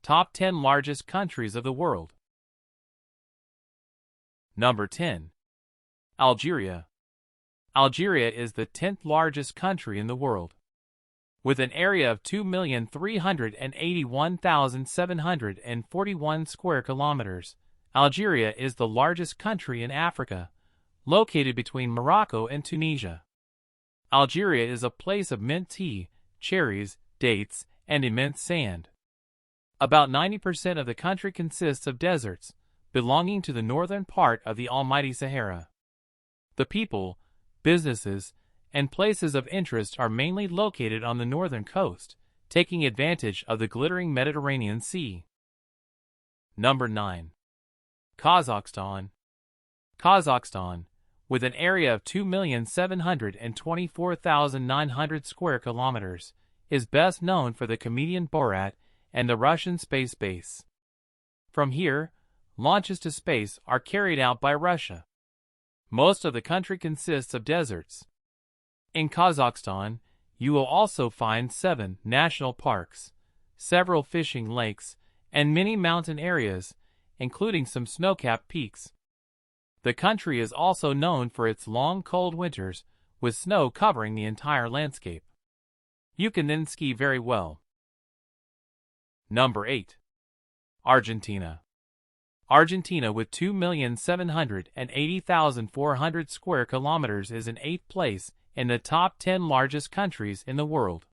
Top 10 largest countries of the world. Number 10. Algeria. Algeria is the 10th largest country in the world. With an area of 2,381,741 square kilometers, Algeria is the largest country in Africa, located between Morocco and Tunisia. Algeria is a place of mint tea, cherries, dates, and immense sand. About 90% of the country consists of deserts, belonging to the northern part of the almighty Sahara. The people, businesses, and places of interest are mainly located on the northern coast, taking advantage of the glittering Mediterranean Sea. Number 9. Kazakhstan. Kazakhstan, with an area of 2,724,900 square kilometers, is best known for the comedian Borat and the Russian space base. From here, launches to space are carried out by Russia. Most of the country consists of deserts. In Kazakhstan, you will also find 7 national parks, several fishing lakes, and many mountain areas, including some snow-capped peaks. The country is also known for its long cold winters, with snow covering the entire landscape. You can then ski very well. Number 8. Argentina. Argentina, with 2,780,400 square kilometers, is in 8th place in the top 10 largest countries in the world.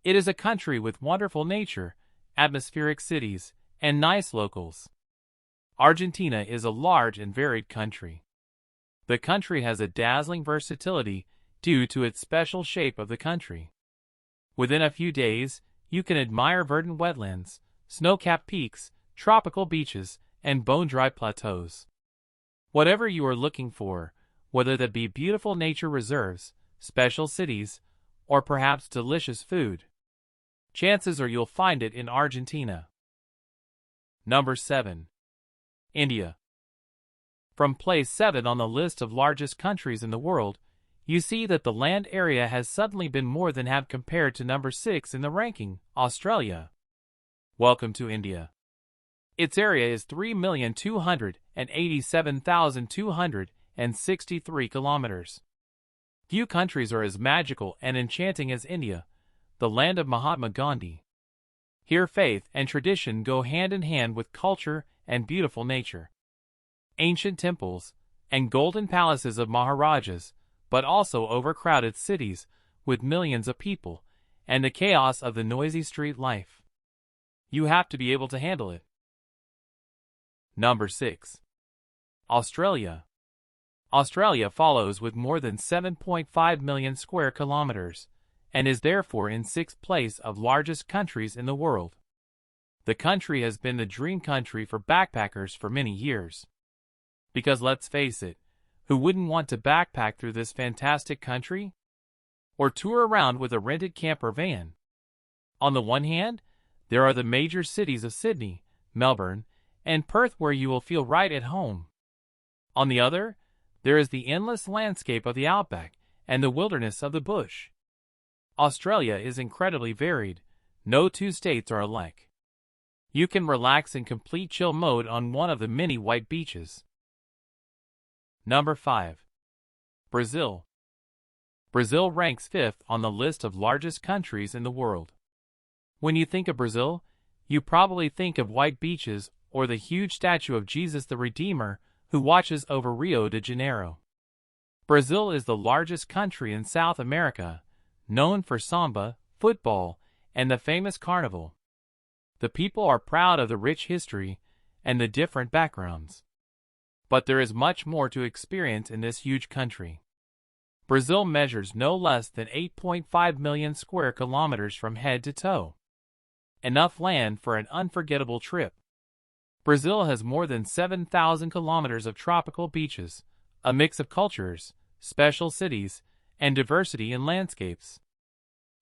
It is a country with wonderful nature, atmospheric cities, and nice locals. Argentina is a large and varied country. The country has a dazzling versatility due to its special shape of the country. Within a few days, you can admire verdant wetlands, snow-capped peaks, tropical beaches, and bone-dry plateaus. Whatever you are looking for, whether that be beautiful nature reserves, special cities, or perhaps delicious food, chances are you'll find it in Argentina. Number 7. India. From place 7 on the list of largest countries in the world, you see that the land area has suddenly been more than half compared to number 6 in the ranking, Australia. Welcome to India. Its area is 3,287,263 kilometers. Few countries are as magical and enchanting as India, the land of Mahatma Gandhi. Here faith and tradition go hand in hand with culture and beautiful nature. Ancient temples and golden palaces of Maharajas, but also overcrowded cities with millions of people and the chaos of the noisy street life. You have to be able to handle it. Number 6. Australia. Australia follows with more than 7.5 million square kilometers and is therefore in 6th place of largest countries in the world. The country has been the dream country for backpackers for many years. Because let's face it, who wouldn't want to backpack through this fantastic country? Or tour around with a rented camper van? On the one hand, there are the major cities of Sydney, Melbourne, and Perth where you will feel right at home. On the other, there is the endless landscape of the outback and the wilderness of the bush. Australia is incredibly varied. No two states are alike. You can relax in complete chill mode on one of the many white beaches. Number 5. Brazil. Brazil ranks 5th on the list of largest countries in the world. When you think of Brazil, you probably think of white beaches or the huge statue of Jesus the Redeemer who watches over Rio de Janeiro. Brazil is the largest country in South America, known for samba, football, and the famous carnival. The people are proud of the rich history and the different backgrounds. But there is much more to experience in this huge country. Brazil measures no less than 8.5 million square kilometers from head to toe. Enough land for an unforgettable trip. Brazil has more than 7,000 kilometers of tropical beaches, a mix of cultures, special cities, and diversity in landscapes.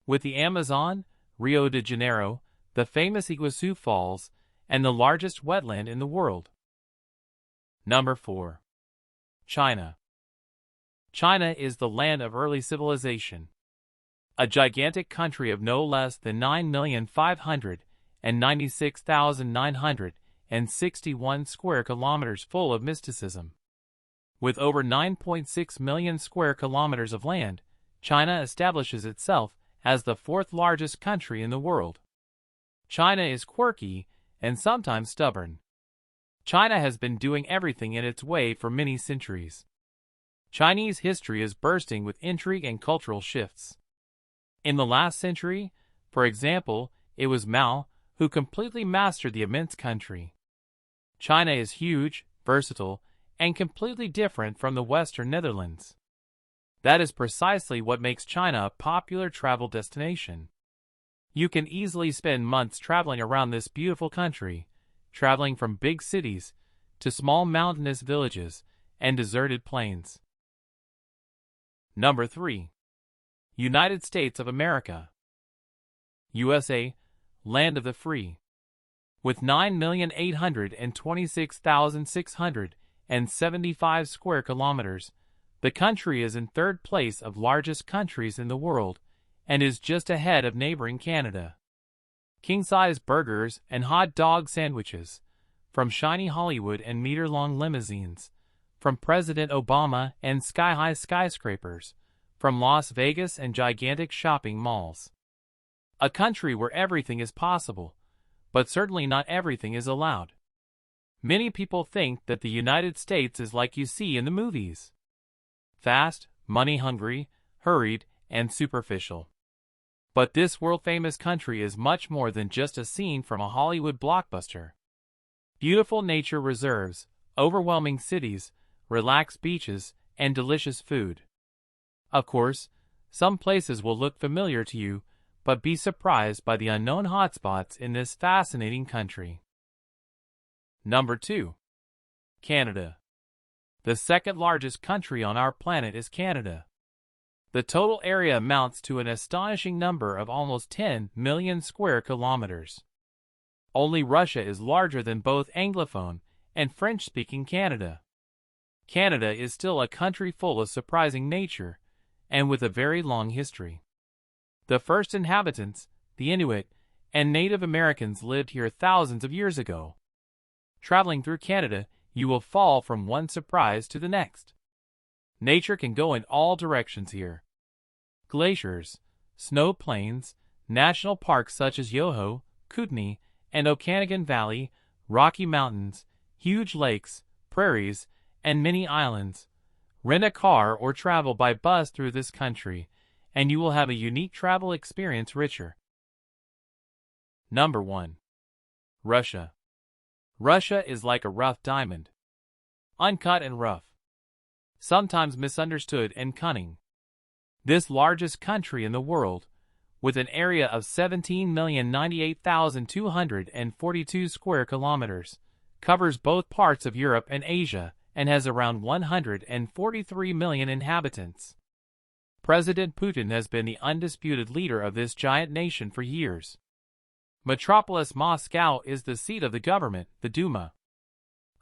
With the Amazon, Rio de Janeiro, the famous Iguazu Falls, and the largest wetland in the world. Number 4. China. China is the land of early civilization. A gigantic country of no less than 9,500,000 196,961 square kilometers full of mysticism. With over 9.6 million square kilometers of land, China establishes itself as the fourth largest country in the world. China is quirky and sometimes stubborn. China has been doing everything in its way for many centuries. Chinese history is bursting with intrigue and cultural shifts. In the last century, for example, it was Mao who completely mastered the immense country. China is huge, versatile, and completely different from the Western Netherlands. That is precisely what makes China a popular travel destination. You can easily spend months traveling around this beautiful country, traveling from big cities to small mountainous villages and deserted plains. Number 3. United States of America. USA, land of the free. With 9,826,675 square kilometers, the country is in third place of largest countries in the world and is just ahead of neighboring Canada. King-size burgers and hot dog sandwiches, from shiny Hollywood and meter-long limousines, from President Obama and sky-high skyscrapers, from Las Vegas and gigantic shopping malls. A country where everything is possible, but certainly not everything is allowed. Many people think that the United States is like you see in the movies. Fast, money-hungry, hurried, and superficial. But this world-famous country is much more than just a scene from a Hollywood blockbuster. Beautiful nature reserves, overwhelming cities, relaxed beaches, and delicious food. Of course, some places will look familiar to you, but be surprised by the unknown hotspots in this fascinating country. Number 2. Canada. The second largest country on our planet is Canada. The total area amounts to an astonishing number of almost 10 million square kilometers. Only Russia is larger than both Anglophone and French-speaking Canada. Canada is still a country full of surprising nature and with a very long history. The first inhabitants, the Inuit, and Native Americans lived here thousands of years ago. Traveling through Canada, you will fall from one surprise to the next. Nature can go in all directions here. Glaciers, snow plains, national parks such as Yoho, Kootenay, and Okanagan Valley, Rocky Mountains, huge lakes, prairies, and many islands. Rent a car or travel by bus through this country, and you will have a unique travel experience richer. Number 1. Russia. Russia is like a rough diamond. Uncut and rough. Sometimes misunderstood and cunning. This largest country in the world, with an area of 17,098,242 square kilometers, covers both parts of Europe and Asia and has around 143 million inhabitants. President Putin has been the undisputed leader of this giant nation for years. Metropolis Moscow is the seat of the government, the Duma.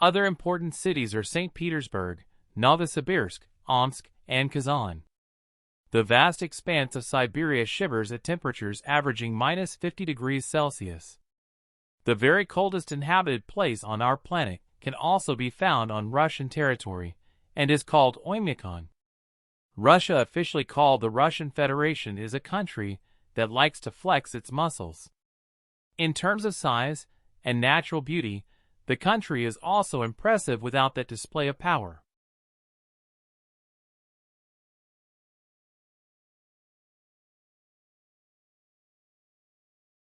Other important cities are St. Petersburg, Novosibirsk, Omsk, and Kazan. The vast expanse of Siberia shivers at temperatures averaging -50 degrees Celsius. The very coldest inhabited place on our planet can also be found on Russian territory, and is called Oymyakon. Russia, officially called the Russian Federation, is a country that likes to flex its muscles. In terms of size and natural beauty, the country is also impressive without that display of power.